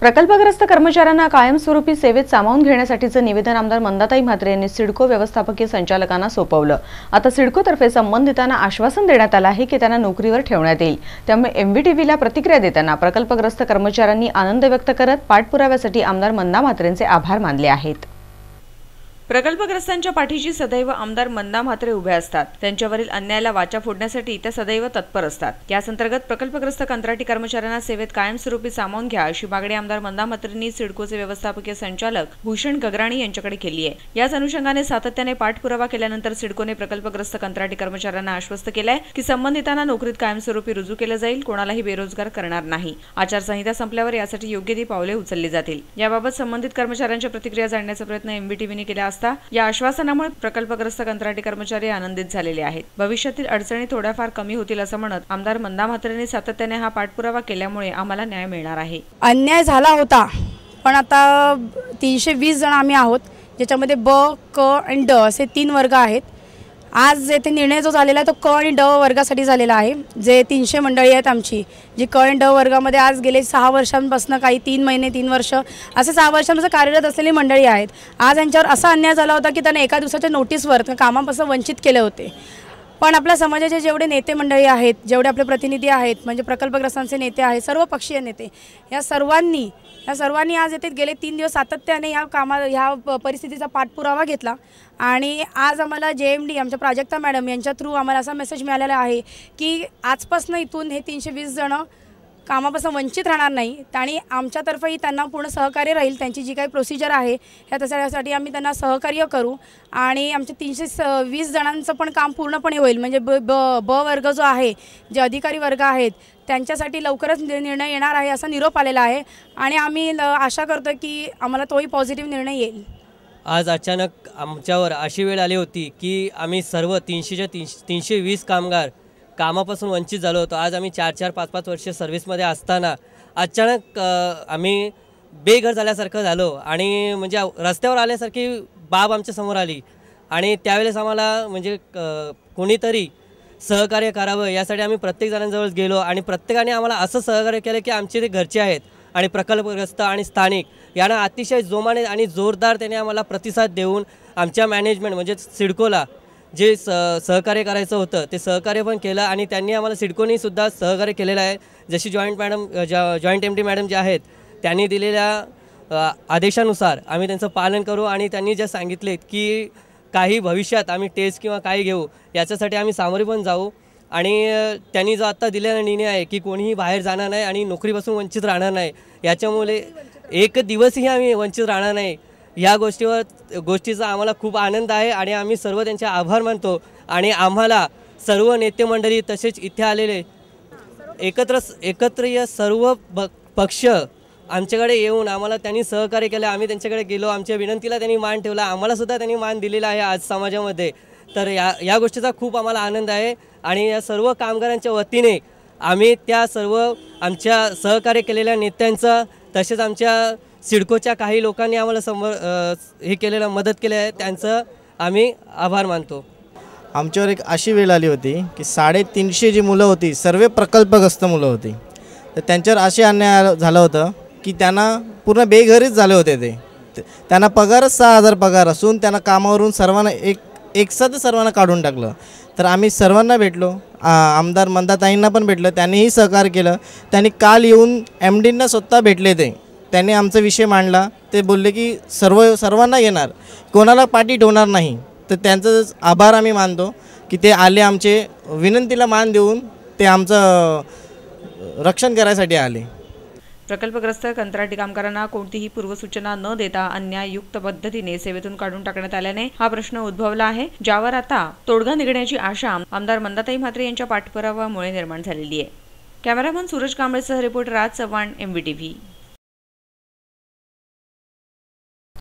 प्रकल्पग्रस्त कर्मचाऱ्यांना कायमस्वरूपी सेवेत सामावून घेण्यासाठीचं निवेदन आमदार मंदाताई म्हात्रे यांनी सिडको व्यवस्थापकीय संचालकांना सोपवलं। आता सिडकोतर्फे संबंधितांना आश्वासन देण्यात आलं आहे की त्यांना नोकरीवर ठेवण्यात येईल। त्यामुळे एमव्हीटीव्हीला प्रतिक्रिया देताना प्रकल्पग्रस्त कर्मचाऱ्यांनी आनंद व्यक्त करत पाठपुराव्यासाठी आमदार मंदा म्हात्रेंचे आभार मानले आहेत। प्रकल्पग्रस्तांच्या पाठीशी सदैव आमदार मंदा म्हात्रे उभे असतात। त्यांच्यावरील अन्यायाला वाचा फोडण्यासाठी त्या सदैव तत्पर असतात। याच अंतर्गत प्रकल्पग्रस्त कंत्राटी कर्मचाऱ्यांना सेवेत कायमस्वरूपी सामावून घ्या अशी मागणी आमदार मंदा म्हात्रेंनी सिडकोचे व्यवस्थापकीय संचालक भूषण गगराणी यांच्याकडे केली आहे। याच अनुषंगाने सातत्याने पाठपुरावा केल्यानंतर सिडकोने प्रकल्पग्रस्त कंत्राटी कर्मचाऱ्यांना आश्वस्त केले की संबंधितांना नोकरीत कायमस्वरूपी रुजू केले जाईल, कोणालाही बेरोजगार करणार नाही। आचारसंहिता संपल्यावर यासाठी योग्य ती पावले उचलली जातील। याबाबत संबंधित कर्मचाऱ्यांच्या प्रतिक्रिया जाणण्याचा प्रयत्न एमव्हीटीव्हीने केला असता या आश्वासनामुळे प्रकल्पग्रस्त कंत्राटी कर्मचारी आनंदित झालेले आहेत। भविष्यातील अडचणी थोड्याफार कमी होतील असं म्हणत आमदार मंदा म्हात्रेंनी सातत्याने हा पाठपुरावा केल्यामुळे आम्हाला न्याय मिळणार आहे। अन्याय झाला होता, पण आता 320 जण आम्ही आहोत, ज्याच्यामध्ये ब, क आणि ड असे 3 वर्ग आहेत। आज येथे निर्णय जो झालेला आहे तो क आणि ड वर्गासाठी झालेला आहे। जे 300 मंडळी आहेत आमची, जी क आणि ड वर्गामध्ये आज गेले 6 वर्षांपासून, काही 3 महिने 3 वर्ष असे 6 वर्षांपासून कार्यरत असलेली मंडळी आहेत। आज यांच्यावर असा अन्याय झाला होता की त्यांना एका दिवसाच्या नोटीसवर कामापासून वंचित केले होते। पण आपल्या समाजाचे जेवढे नेते मंडळी आहेत, जेवढे आपले प्रतिनिधी आहेत, म्हणजे प्रकल्पग्रस्तांचे नेते आहेत, सर्व पक्षीय नेते, या सर्वांनी आज येथे गेले 3 दिवस सातत्याने ह्या परिस्थितीचा पाठपुरावा घेतला। आणि आज आम्हाला JMD आमच्या प्राजक्ता मॅडम यांच्या थ्रू आम्हाला असा मेसेज मिळालेला आहे की आजपासून इथून हे 320 जण कामापासून वंचित राहणार नाही आणि आमच्यातर्फेही त्यांना पूर्ण सहकार्य राहील। त्यांची जी काही प्रोसिजर आहे ह्या त्यासाठी आम्ही त्यांना सहकार्य करू आणि आमच्या 320 जणांचं पण काम पूर्णपणे होईल। म्हणजे ब वर्ग जो आहे, जे अधिकारी वर्ग आहेत, त्यांच्यासाठी लवकरच निर्णय येणार आहे असा निरोप आलेला आहे आणि आम्ही आशा करतो की आम्हाला तोही पॉझिटिव्ह निर्णय येईल। आज अचानक आमच्यावर अशी वेळ आली होती की आम्ही सर्व 320 कामगार कामापासून वंचित झालो होतो। आज आम्ही 4-4, 5-5 वर्ष सर्व्हिसमध्ये असताना अचानक आम्ही बेघर झाल्यासारखं झालो आणि म्हणजे रस्त्यावर आल्यासारखी बाब आमच्या समोर आली आणि त्यावेळेस आम्हाला म्हणजे कोणीतरी सहकार्य करावं यासाठी आम्ही प्रत्येक जणांजवळ गेलो आणि प्रत्येकाने आम्हाला असं सहकार्य केलं की आमचे ते घरचे आहेत आणि प्रकल्पग्रस्त आणि स्थानिक यांना अतिशय जोमाने आणि जोरदार त्याने आम्हाला प्रतिसाद देऊन आमच्या मॅनेजमेंट म्हणजे सिडकोला जे सहकार्य करायचं होतं ते सहकार्य पण केलं आणि त्यांनी आम्हाला सिडकोनी सुद्धा सहकार्य केलेलं आहे। जशी जॉईंट MD मॅडम जे आहेत त्यांनी दिलेल्या आदेशानुसार आम्ही त्यांचं पालन करू आणि त्यांनी जे सांगितले की काही भविष्यात आम्ही टेस्ट किंवा काही घेऊ याच्यासाठी आम्ही सामोरे पण जाऊ आणि त्यांनी जो आत्ता दिलेला निर्णय आहे की कोणीही बाहेर जाणार नाही आणि नोकरीपासून वंचित राहणार नाही, याच्यामुळे एक दिवसही आम्ही वंचित राहणार नाही, या गोष्टीचा आम्हाला खूप आनंद आहे आणि आम्ही सर्व त्यांचे आभार मानतो। आणि आम्हाला सर्व नेते मंडळी तसेच इथे आलेले एकत्रित सर्व पक्ष आमच्याकडे येऊन आम्हाला त्यांनी सहकार्य केलं। आम्ही त्यांच्याकडे गेलो, आमच्या विनंतीला त्यांनी मान ठेवला, आम्हालासुद्धा त्यांनी मान दिलेला आहे आज समाजामध्ये। तर या गोष्टीचा खूप आम्हाला आनंद आहे आणि या सर्व कामगारांच्या वतीने आम्ही त्या सर्व आमच्या सहकार्य केलेल्या नेत्यांचं तसेच आमच्या सिडकोच्या काही लोकांनी आम्हाला हे केलेलं मदत केली आहे त्यांचं आम्ही आभार मानतो। आमच्यावर एक अशी वेळ आली होती की 350 जी मुलं होती सर्व प्रकल्पग्रस्त मुलं होती, तर त्यांच्यावर असे अन्याय झालं होतं की त्यांना पूर्ण बेघरीच झाले होते। त्यांना पगारच 6000 पगार असून त्यांना कामावरून सर्वांना एकसाथ सर्वांना काढून टाकलं। तर आम्ही सर्वांना भेटलो, आमदार मंदाताईंना पण भेटलं, त्यांनीही सहकार्य केलं। त्यांनी काल येऊन MDंना स्वतः भेटले, त्यांनी आमचा विषय मांडला। ते बोलले की सर्वांना येणार, कोणाला पाठी ठेवणार नाही। तर त्यांचं आभार आम्ही मानतो की ते आले, आमचे विनंतीला मान देऊन ते आमचं रक्षण करायसाठी आले। प्रकल्पग्रस्त कंत्राटी कामगारांना कोणतीही पूर्वसूचना न देता अन्याययुक्त पद्धतीने सेवेतून काढून टाकण्यात आल्याने हा प्रश्न उद्भवला आहे, ज्यावर आता तोडगा निघण्याची आशा आमदार मंदाताई म्हात्रे यांच्या पाठपुराव्यामुळे निर्माण झालेली आहे। कॅमेरामन सूरज कांबळेसह रिपोर्टर राज चव्हाण, MVTV।